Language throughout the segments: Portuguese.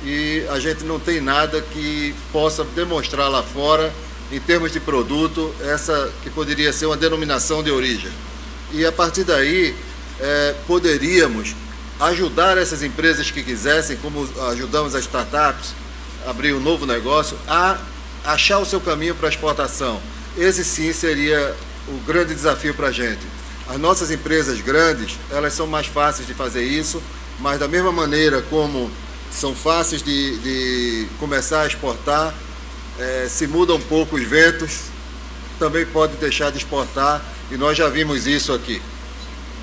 e a gente não tem nada que possa demonstrar lá fora, em termos de produto, essa que poderia ser uma denominação de origem. E a partir daí, poderíamos ajudar essas empresas que quisessem, como ajudamos as startups a abrir um novo negócio, a achar o seu caminho para a exportação. Esse sim seria o grande desafio para a gente. As nossas empresas grandes, elas são mais fáceis de fazer isso, mas da mesma maneira como são fáceis de começar a exportar, se mudam um pouco os ventos, também pode deixar de exportar, e nós já vimos isso aqui,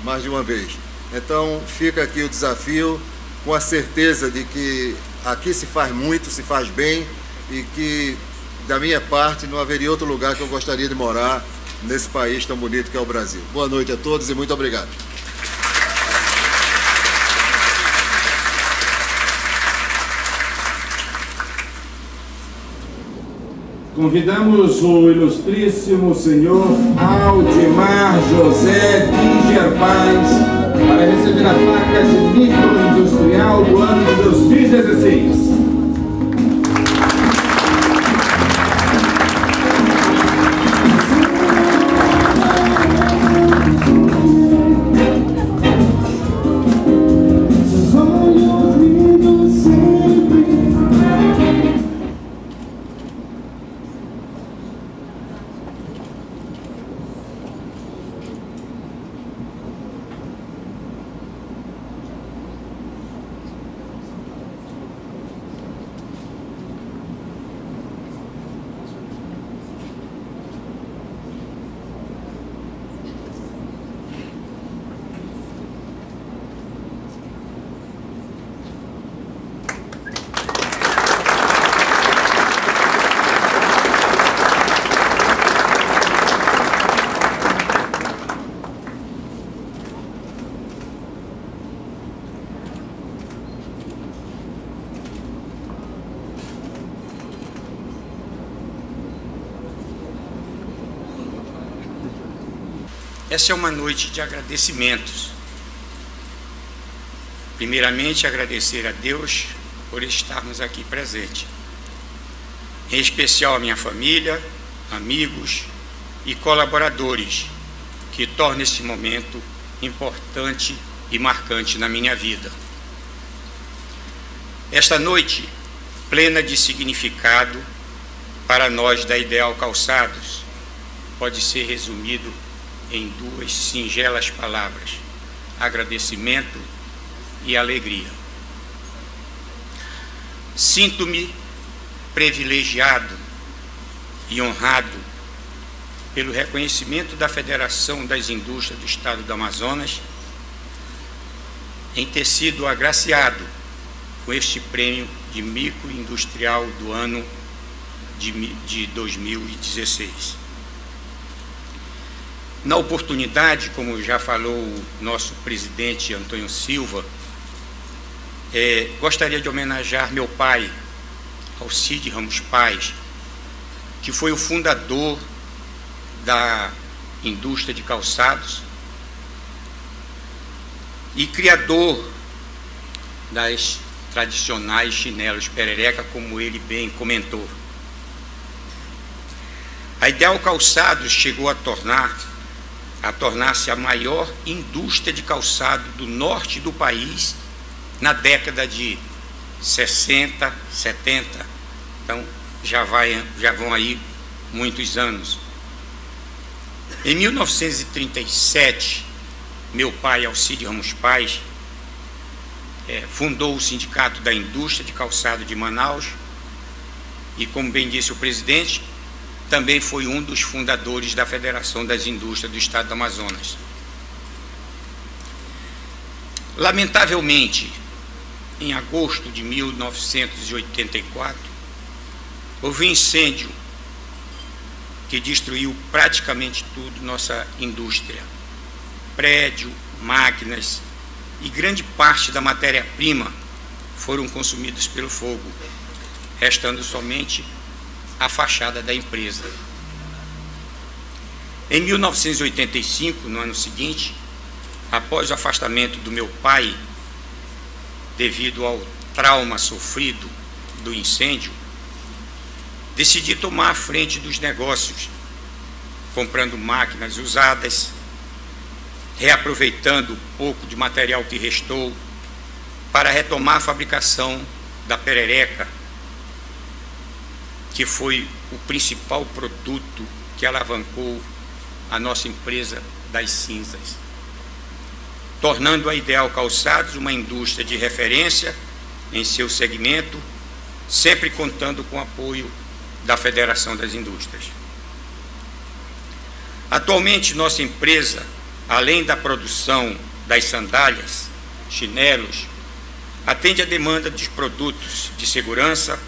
mais de uma vez. Então fica aqui o desafio, com a certeza de que aqui se faz muito, se faz bem, e que da minha parte não haveria outro lugar que eu gostaria de morar nesse país tão bonito que é o Brasil. Boa noite a todos e muito obrigado. Convidamos o ilustríssimo senhor Aldimar José Dinger Paz para receber a placa de microindustrial do ano de 2016. Essa é uma noite de agradecimentos. Primeiramente, agradecer a Deus por estarmos aqui presentes. Em especial a minha família, amigos e colaboradores, que tornam esse momento importante e marcante na minha vida. Esta noite, plena de significado para nós da Ideal Calçados, pode ser resumido em duas singelas palavras: agradecimento e alegria. Sinto-me privilegiado e honrado pelo reconhecimento da Federação das Indústrias do Estado do Amazonas em ter sido agraciado com este prêmio de microindustrial do ano de 2016. Na oportunidade, como já falou o nosso presidente Antônio Silva, gostaria de homenagear meu pai, Alcide Ramos Paz, que foi o fundador da indústria de calçados e criador das tradicionais chinelos perereca, como ele bem comentou. A Ideal Calçados chegou a tornar-se a maior indústria de calçado do norte do país na década de 60, 70. Então, já vão aí muitos anos. Em 1937, meu pai, Alcide Ramos Paz, fundou o Sindicato da Indústria de Calçado de Manaus e, como bem disse o presidente, também foi um dos fundadores da Federação das Indústrias do Estado do Amazonas. Lamentavelmente, em agosto de 1984, houve um incêndio que destruiu praticamente tudo nossa indústria. Prédio, máquinas e grande parte da matéria-prima foram consumidos pelo fogo, restando somente a fachada da empresa. Em 1985, no ano seguinte, após o afastamento do meu pai, devido ao trauma sofrido do incêndio, decidi tomar a frente dos negócios, comprando máquinas usadas, reaproveitando o pouco de material que restou para retomar a fabricação da perereca, que foi o principal produto que alavancou a nossa empresa das cinzas, tornando a Ideal Calçados uma indústria de referência em seu segmento, sempre contando com o apoio da Federação das Indústrias. Atualmente, nossa empresa, além da produção das sandálias, chinelos, atende a demanda dos produtos de segurança,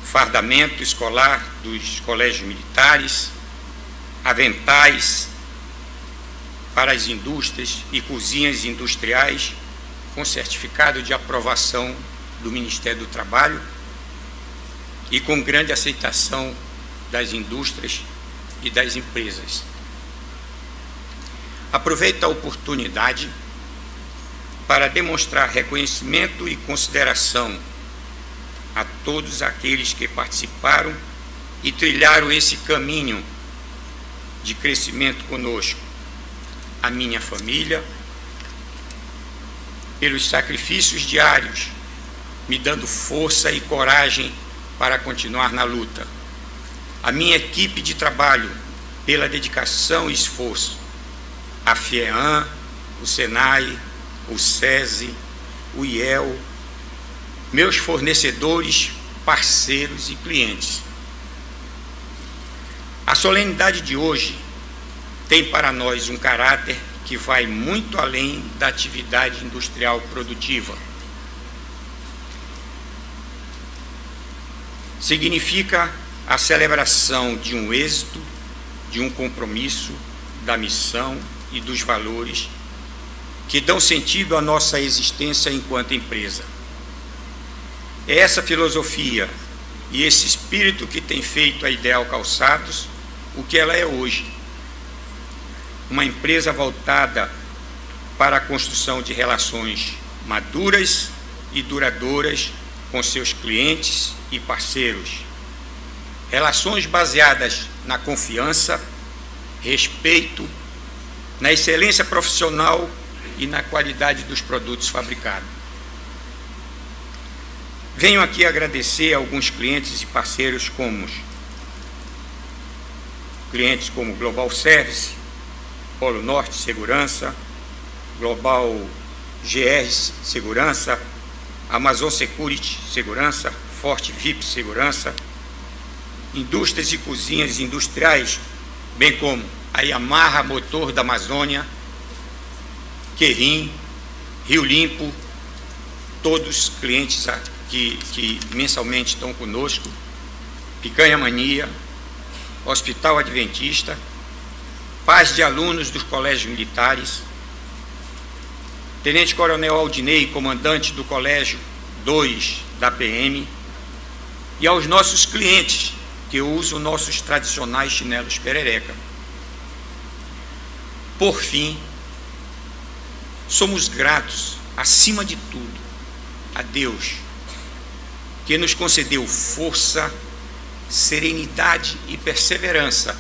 fardamento escolar dos colégios militares, aventais para as indústrias e cozinhas industriais com certificado de aprovação do Ministério do Trabalho e com grande aceitação das indústrias e das empresas. Aproveito a oportunidade para demonstrar reconhecimento e consideração a todos aqueles que participaram e trilharam esse caminho de crescimento conosco, a minha família, pelos sacrifícios diários, me dando força e coragem para continuar na luta, a minha equipe de trabalho, pela dedicação e esforço, a FIEAM, o SENAI, o SESI, o IEL, meus fornecedores, parceiros e clientes. A solenidade de hoje tem para nós um caráter que vai muito além da atividade industrial produtiva. Significa a celebração de um êxito, de um compromisso, da missão e dos valores que dão sentido à nossa existência enquanto empresa. É essa filosofia e esse espírito que tem feito a Ideal Calçados o que ela é hoje. Uma empresa voltada para a construção de relações maduras e duradouras com seus clientes e parceiros. Relações baseadas na confiança, respeito, na excelência profissional e na qualidade dos produtos fabricados. Venho aqui agradecer a alguns clientes e parceiros como Global Service, Polo Norte Segurança, Global GR Segurança, Amazon Security Segurança, Forte VIP Segurança, indústrias e cozinhas industriais, bem como a Yamaha Motor da Amazônia, Querim, Rio Limpo, todos clientes que mensalmente estão conosco, Picanha Mania, Hospital Adventista, pais de alunos dos colégios militares, Tenente Coronel Aldinei, comandante do Colégio 2 da PM, e aos nossos clientes que usam nossos tradicionais chinelos perereca. Por fim, somos gratos, acima de tudo, a Deus, que nos concedeu força, serenidade e perseverança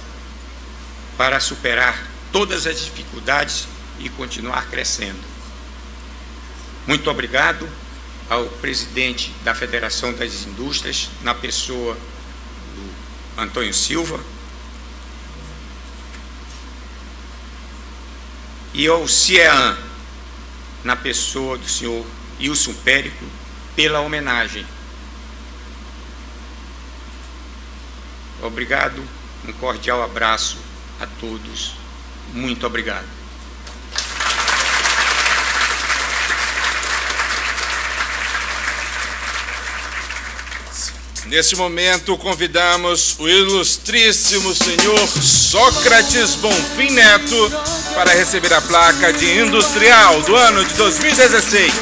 para superar todas as dificuldades e continuar crescendo. Muito obrigado ao presidente da Federação das Indústrias, na pessoa do Antônio Silva, e ao CIEAM, na pessoa do senhor Wilson Périco, pela homenagem. Obrigado, um cordial abraço a todos. Muito obrigado. Neste momento, convidamos o ilustríssimo senhor Sócrates Bonfim Neto para receber a placa de industrial do ano de 2016.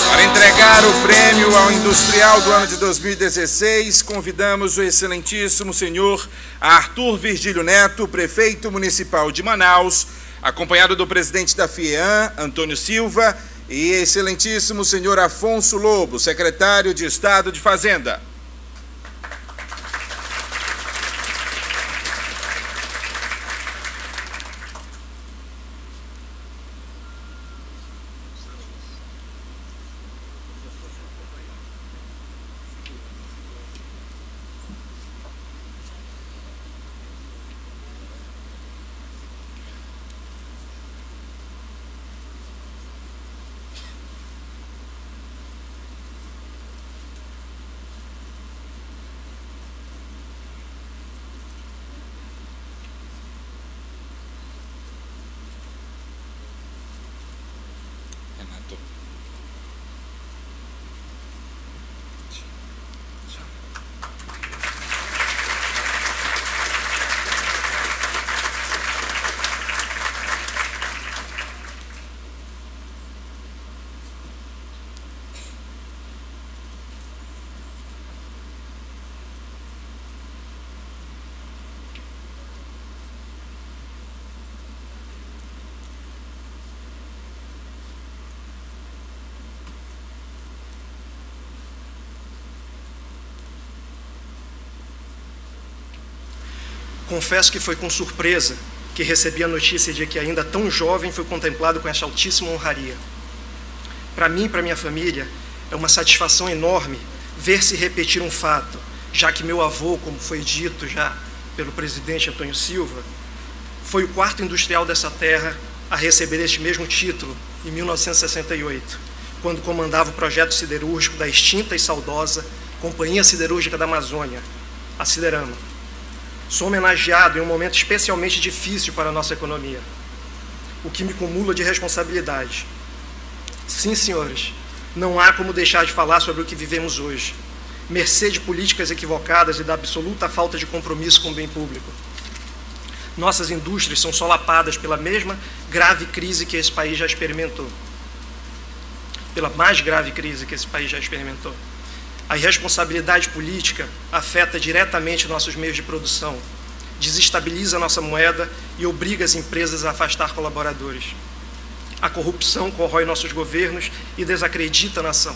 Para entregar o prêmio prêmio ao industrial do ano de 2016, convidamos o excelentíssimo senhor Arthur Virgílio Neto, prefeito municipal de Manaus, acompanhado do presidente da FIEAM, Antônio Silva, e excelentíssimo senhor Afonso Lobo, secretário de Estado de Fazenda. Confesso que foi com surpresa que recebi a notícia de que ainda tão jovem foi contemplado com essa altíssima honraria. Para mim e para minha família, é uma satisfação enorme ver se repetir um fato, já que meu avô, como foi dito já pelo presidente Antônio Silva, foi o quarto industrial dessa terra a receber este mesmo título em 1968, quando comandava o projeto siderúrgico da extinta e saudosa Companhia Siderúrgica da Amazônia, a Siderama. Sou homenageado em um momento especialmente difícil para a nossa economia, o que me cumula de responsabilidade. Sim, senhores, não há como deixar de falar sobre o que vivemos hoje, mercê de políticas equivocadas e da absoluta falta de compromisso com o bem público. Nossas indústrias são solapadas pela mesma grave crise que esse país já experimentou, pela mais grave crise que esse país já experimentou. A irresponsabilidade política afeta diretamente nossos meios de produção, desestabiliza a nossa moeda e obriga as empresas a afastar colaboradores. A corrupção corrói nossos governos e desacredita a nação.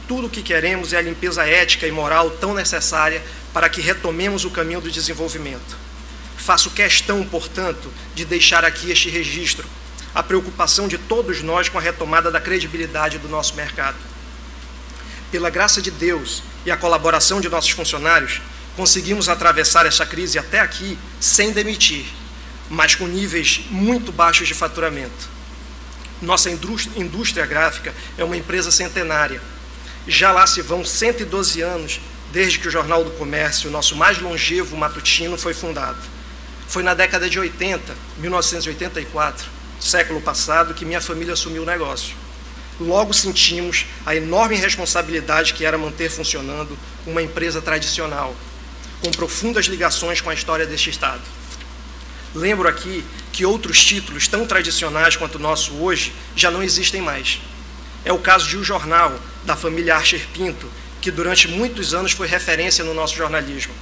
Tudo o que queremos é a limpeza ética e moral tão necessária para que retomemos o caminho do desenvolvimento. Faço questão, portanto, de deixar aqui este registro, a preocupação de todos nós com a retomada da credibilidade do nosso mercado. Pela graça de Deus e a colaboração de nossos funcionários, conseguimos atravessar essa crise até aqui sem demitir, mas com níveis muito baixos de faturamento. Nossa indústria gráfica é uma empresa centenária. Já lá se vão 112 anos desde que o Jornal do Comércio, nosso mais longevo matutino, foi fundado. Foi na década de 80, 1984, século passado, que minha família assumiu o negócio. Logo sentimos a enorme responsabilidade que era manter funcionando uma empresa tradicional, com profundas ligações com a história deste Estado. Lembro aqui que outros títulos tão tradicionais quanto o nosso hoje já não existem mais. É o caso de O Jornal, da família Archer Pinto, que durante muitos anos foi referência no nosso jornalismo.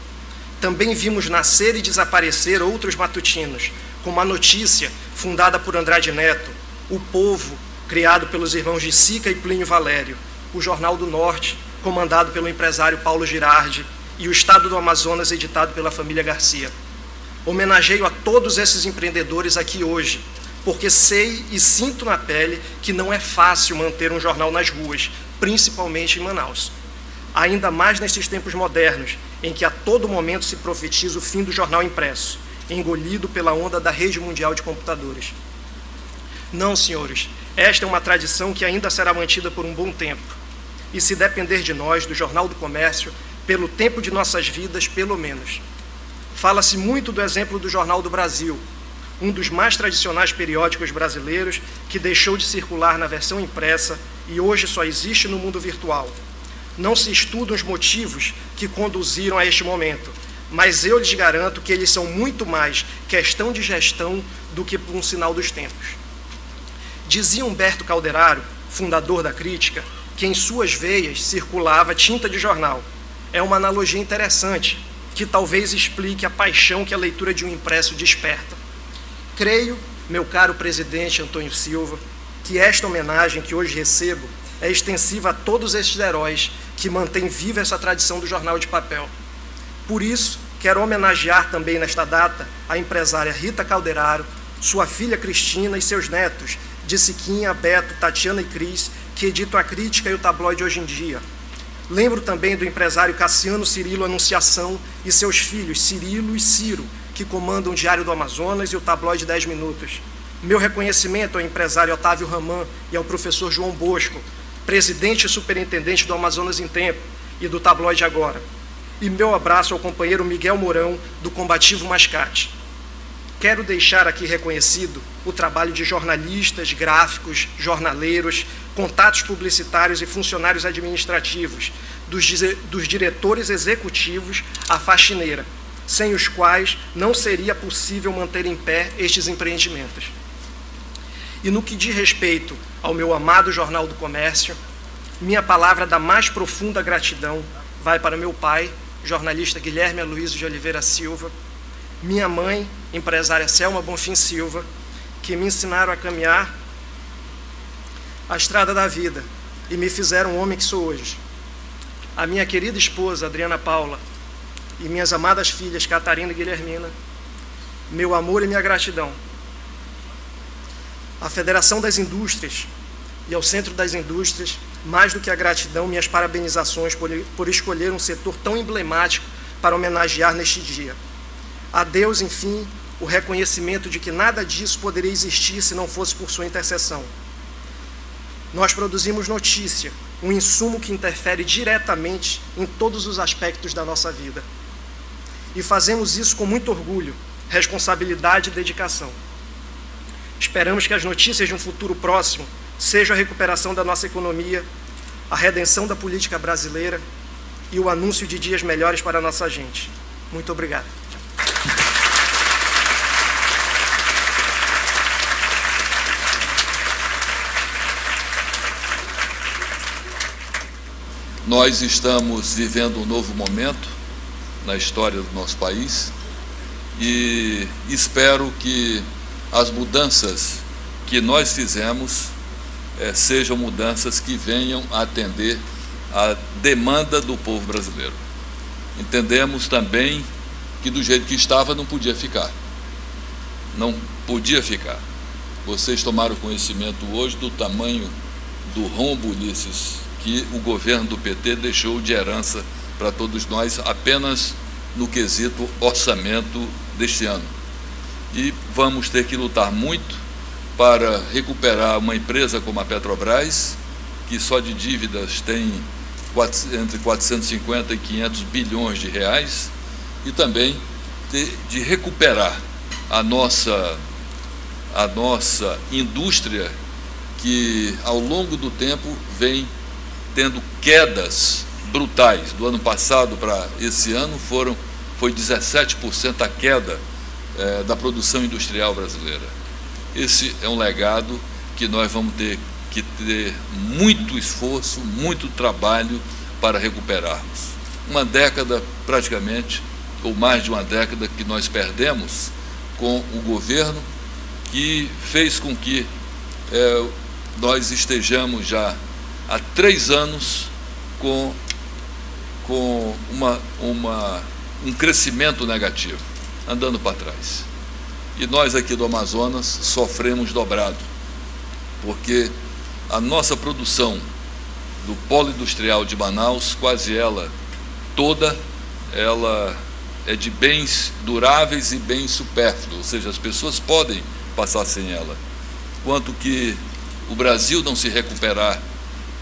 Também vimos nascer e desaparecer outros matutinos, como A Notícia, fundada por Andrade Neto, O Povo, criado pelos irmãos de Sica e Plínio Valério, o Jornal do Norte, comandado pelo empresário Paulo Girardi, e o Estado do Amazonas, editado pela família Garcia. Homenageio a todos esses empreendedores aqui hoje, porque sei e sinto na pele que não é fácil manter um jornal nas ruas, principalmente em Manaus. Ainda mais nesses tempos modernos, em que a todo momento se profetiza o fim do jornal impresso, engolido pela onda da rede mundial de computadores. Não, senhores, esta é uma tradição que ainda será mantida por um bom tempo. E se depender de nós, do Jornal do Comércio, pelo tempo de nossas vidas, pelo menos. Fala-se muito do exemplo do Jornal do Brasil, um dos mais tradicionais periódicos brasileiros que deixou de circular na versão impressa e hoje só existe no mundo virtual. Não se estudam os motivos que conduziram a este momento, mas eu lhes garanto que eles são muito mais questão de gestão do que um sinal dos tempos. Dizia Humberto Calderaro, fundador da crítica, que em suas veias circulava tinta de jornal. É uma analogia interessante, que talvez explique a paixão que a leitura de um impresso desperta. Creio, meu caro presidente Antônio Silva, que esta homenagem que hoje recebo é extensiva a todos estes heróis que mantêm viva essa tradição do jornal de papel. Por isso, quero homenagear também nesta data a empresária Rita Calderaro, sua filha Cristina e seus netos, de Siquinha, Beto, Tatiana e Cris, que editam a Crítica e o Tabloide Hoje em Dia. Lembro também do empresário Cassiano Cirilo Anunciação e seus filhos Cirilo e Ciro, que comandam o Diário do Amazonas e o Tabloide 10 Minutos. Meu reconhecimento ao empresário Otávio Raman e ao professor João Bosco, presidente e superintendente do Amazonas em Tempo e do Tabloide Agora. E meu abraço ao companheiro Miguel Mourão, do Combativo Mascate. Quero deixar aqui reconhecido o trabalho de jornalistas, gráficos, jornaleiros, contatos publicitários e funcionários administrativos, dos diretores executivos à faxineira, sem os quais não seria possível manter em pé estes empreendimentos. E no que diz respeito ao meu amado Jornal do Comércio, minha palavra da mais profunda gratidão vai para meu pai, jornalista Guilherme Aloysio de Oliveira Silva, minha mãe, empresária Selma Bonfim Silva, que me ensinaram a caminhar a estrada da vida e me fizeram o homem que sou hoje. A minha querida esposa, Adriana Paula, e minhas amadas filhas, Catarina e Guilhermina, meu amor e minha gratidão. À Federação das Indústrias e ao Centro das Indústrias, mais do que a gratidão, minhas parabenizações por escolher um setor tão emblemático para homenagear neste dia. A Deus, enfim, o reconhecimento de que nada disso poderia existir se não fosse por sua intercessão. Nós produzimos notícia, um insumo que interfere diretamente em todos os aspectos da nossa vida. E fazemos isso com muito orgulho, responsabilidade e dedicação. Esperamos que as notícias de um futuro próximo sejam a recuperação da nossa economia, a redenção da política brasileira e o anúncio de dias melhores para a nossa gente. Muito obrigado. Nós estamos vivendo um novo momento na história do nosso país e espero que as mudanças que nós fizemos sejam mudanças que venham a atender a demanda do povo brasileiro. Entendemos também que do jeito que estava não podia ficar. Não podia ficar. Vocês tomaram conhecimento hoje do tamanho do rombo, Ulisses, que o governo do PT deixou de herança para todos nós apenas no quesito orçamento deste ano. E vamos ter que lutar muito para recuperar uma empresa como a Petrobras, que só de dívidas tem entre 450 e 500 bilhões de reais, e também de recuperar a nossa indústria, que ao longo do tempo vem tendo quedas brutais. Do ano passado para esse ano foi 17% a queda da produção industrial brasileira. Esse é um legado que nós vamos ter que ter muito esforço, muito trabalho para recuperarmos. Uma década praticamente, ou mais de uma década, que nós perdemos com o governo, que fez com que nós estejamos já há 3 anos com um crescimento negativo, andando para trás. E nós aqui do Amazonas sofremos dobrado, porque a nossa produção do polo industrial de Manaus, quase ela toda, ela é de bens duráveis e bens supérfluos, ou seja, as pessoas podem passar sem ela. Quanto que o Brasil não se recuperar,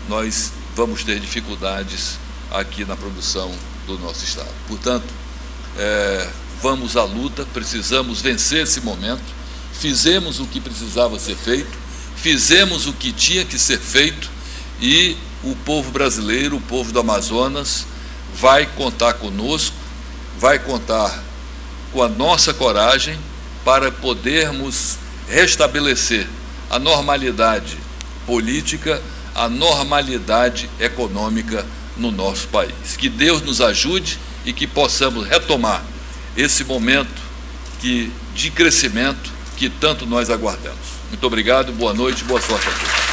nós vamos ter dificuldades aqui na produção do nosso estado. Portanto, vamos à luta, precisamos vencer esse momento, fizemos o que precisava ser feito, fizemos o que tinha que ser feito, e o povo brasileiro, o povo do Amazonas, vai contar conosco, vai contar com a nossa coragem para podermos restabelecer a normalidade política, a normalidade econômica no nosso país. Que Deus nos ajude e que possamos retomar esse momento de crescimento que tanto nós aguardamos. Muito obrigado, boa noite, boa sorte a todos.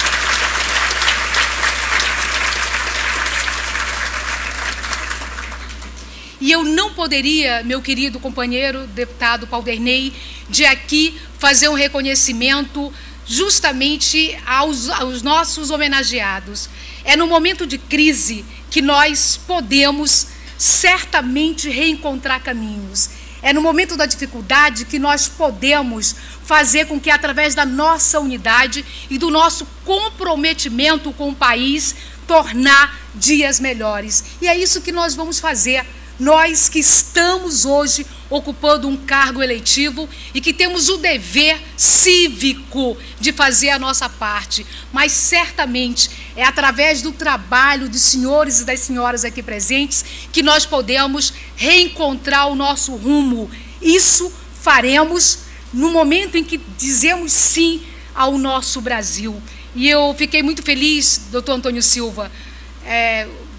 E eu não poderia, meu querido companheiro, deputado Paulderney, de aqui fazer um reconhecimento justamente aos nossos homenageados. É no momento de crise que nós podemos certamente reencontrar caminhos. É no momento da dificuldade que nós podemos fazer com que, através da nossa unidade e do nosso comprometimento com o país, tornar dias melhores. E é isso que nós vamos fazer. Nós que estamos hoje ocupando um cargo eletivo e que temos o dever cívico de fazer a nossa parte, mas certamente é através do trabalho dos senhores e das senhoras aqui presentes que nós podemos reencontrar o nosso rumo. Isso faremos no momento em que dizemos sim ao nosso Brasil. E eu fiquei muito feliz, doutor Antônio Silva,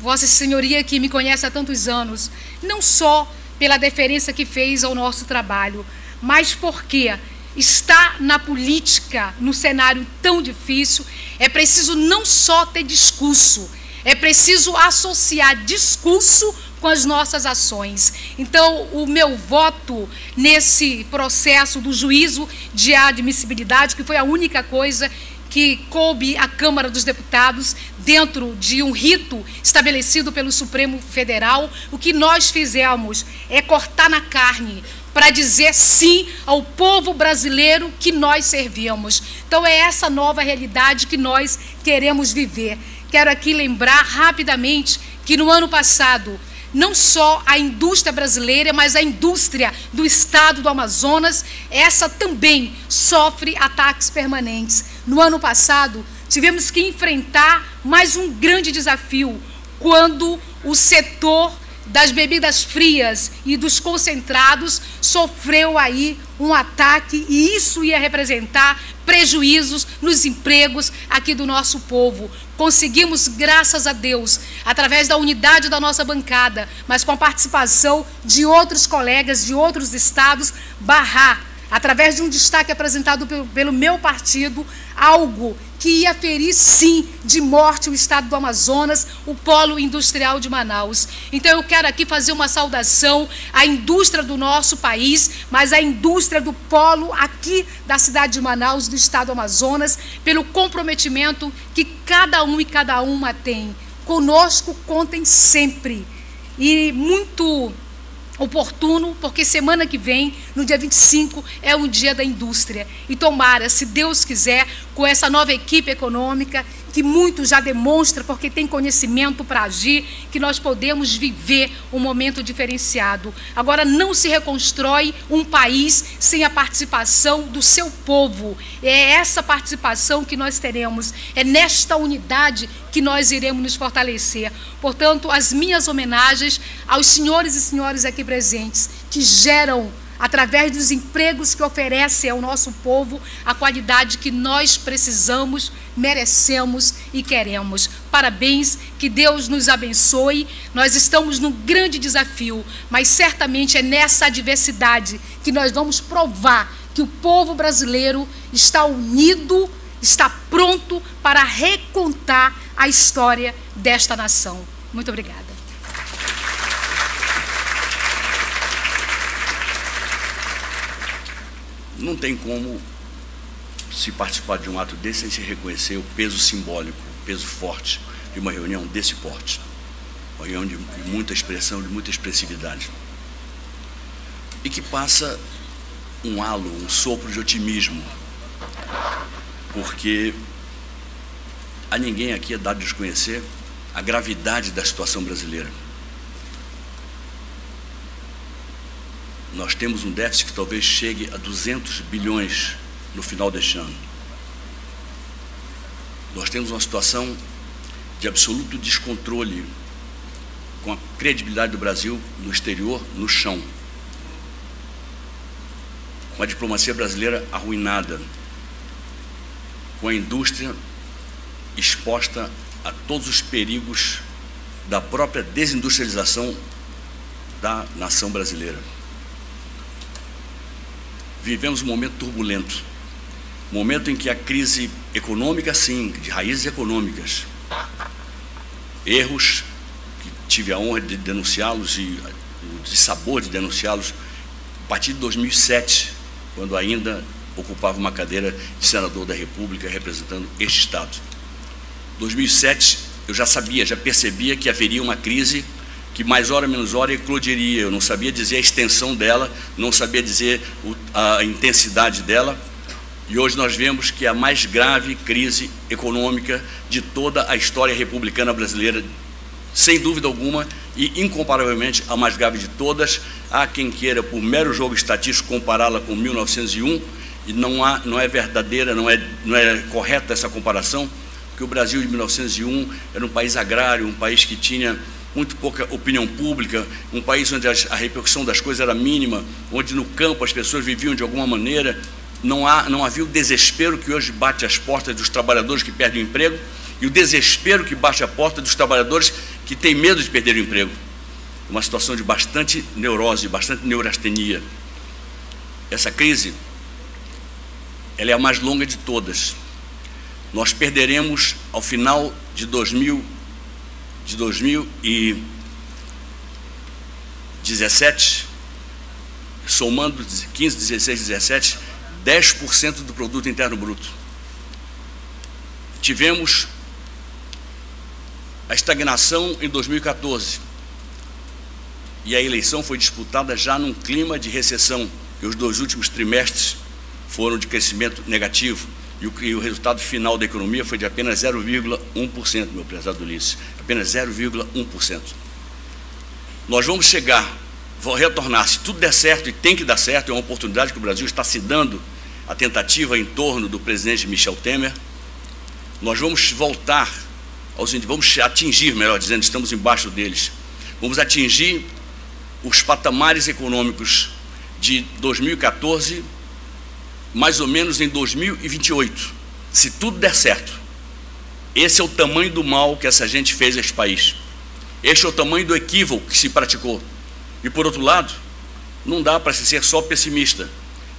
Vossa Senhoria, que me conhece há tantos anos, não só pela deferência que fez ao nosso trabalho, mas porque estar na política, no cenário tão difícil, é preciso não só ter discurso, é preciso associar discurso com as nossas ações. Então, o meu voto nesse processo do juízo de admissibilidade, que foi a única coisa que coube à Câmara dos Deputados, dentro de um rito estabelecido pelo Supremo Federal, o que nós fizemos é cortar na carne para dizer sim ao povo brasileiro que nós servimos. Então, é essa nova realidade que nós queremos viver. Quero aqui lembrar rapidamente que no ano passado, não só a indústria brasileira, mas a indústria do estado do Amazonas, essa também sofre ataques permanentes. No ano passado, tivemos que enfrentar mais um grande desafio, quando o setor das bebidas frias e dos concentrados sofreu aí um ataque, e isso ia representar prejuízos nos empregos aqui do nosso povo. Conseguimos, graças a Deus, através da unidade da nossa bancada, mas com a participação de outros colegas de outros estados, barrar, através de um destaque apresentado pelo meu partido, algo que ia ferir, sim, de morte o estado do Amazonas, o polo industrial de Manaus. Então, eu quero aqui fazer uma saudação à indústria do nosso país, mas à indústria do polo aqui da cidade de Manaus, do estado do Amazonas, pelo comprometimento que cada um e cada uma tem. Conosco contem sempre. E muito oportuno, porque semana que vem, no dia 25, é um dia da indústria. E tomara, se Deus quiser, com essa nova equipe econômica, que muito já demonstra, porque tem conhecimento para agir, que nós podemos viver um momento diferenciado. Agora, não se reconstrói um país sem a participação do seu povo. É essa participação que nós teremos, é nesta unidade que nós iremos nos fortalecer. Portanto, as minhas homenagens aos senhores e senhoras aqui presentes, que geram, através dos empregos que oferecem ao nosso povo, a qualidade que nós precisamos, merecemos e queremos. Parabéns, que Deus nos abençoe. Nós estamos num grande desafio, mas certamente é nessa adversidade que nós vamos provar que o povo brasileiro está unido, está pronto para recontar a história desta nação. Muito obrigada. Não tem como se participar de um ato desse sem se reconhecer o peso simbólico, o peso forte de uma reunião desse porte. Uma reunião de muita expressão, de muita expressividade. E que passa um halo, um sopro de otimismo, porque a ninguém aqui é dado desconhecer a gravidade da situação brasileira. Nós temos um déficit que talvez chegue a 200 bilhões no final deste ano. Nós temos uma situação de absoluto descontrole com a credibilidade do Brasil no exterior, no chão. Com a diplomacia brasileira arruinada, com a indústria exposta a todos os perigos da própria desindustrialização da nação brasileira. Vivemos um momento turbulento, momento em que a crise econômica, sim, de raízes econômicas, erros que tive a honra de denunciá-los e o dissabor de denunciá-los a partir de 2007, quando ainda ocupava uma cadeira de senador da República representando este Estado. 2007, eu já sabia, já percebia que haveria uma crise que mais hora menos hora eclodiria. Eu não sabia dizer a extensão dela, não sabia dizer a intensidade dela, e hoje nós vemos que é a mais grave crise econômica de toda a história republicana brasileira, sem dúvida alguma, e incomparavelmente a mais grave de todas. Há quem queira, por mero jogo estatístico, compará-la com 1901, e não é verdadeira, não é correta essa comparação, porque o Brasil de 1901 era um país agrário, um país que tinha muito pouca opinião pública, um país onde a repercussão das coisas era mínima, onde no campo as pessoas viviam de alguma maneira. Não havia o desespero que hoje bate às portas dos trabalhadores que perdem o emprego e o desespero que bate à porta dos trabalhadores que têm medo de perder o emprego. Uma situação de bastante neurose, bastante neurastenia. Essa crise, ela é a mais longa de todas. Nós perderemos, ao final de 2017, somando 15, 16, 17, 10% do produto interno bruto. Tivemos a estagnação em 2014 e a eleição foi disputada já num clima de recessão, e os 2 últimos trimestres foram de crescimento negativo, e o resultado final da economia foi de apenas 0,1%, meu prezado Ulisses, apenas 0,1%. Nós vamos retornar, se tudo der certo, e tem que dar certo, é uma oportunidade que o Brasil está se dando, a tentativa em torno do presidente Michel Temer. Nós vamos voltar, vamos atingir, melhor dizendo, estamos embaixo deles, vamos atingir os patamares econômicos de 2014, mais ou menos em 2028, se tudo der certo. Esse é o tamanho do mal que essa gente fez a esse país. Este é o tamanho do equívoco que se praticou. E, por outro lado, não dá para se ser só pessimista.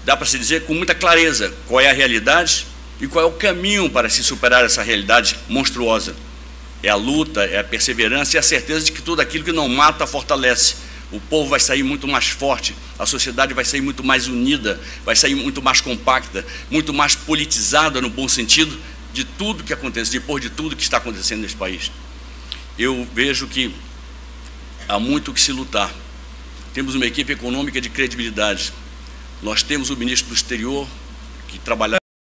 Dá para se dizer com muita clareza qual é a realidade e qual é o caminho para se superar essa realidade monstruosa. É a luta, é a perseverança e a certeza de que tudo aquilo que não mata fortalece. O povo vai sair muito mais forte, a sociedade vai sair muito mais unida, vai sair muito mais compacta, muito mais politizada no bom sentido de tudo que acontece, depois de tudo que está acontecendo nesse país. Eu vejo que há muito o que se lutar. Temos uma equipe econômica de credibilidade. Nós temos o ministro do Exterior, que trabalha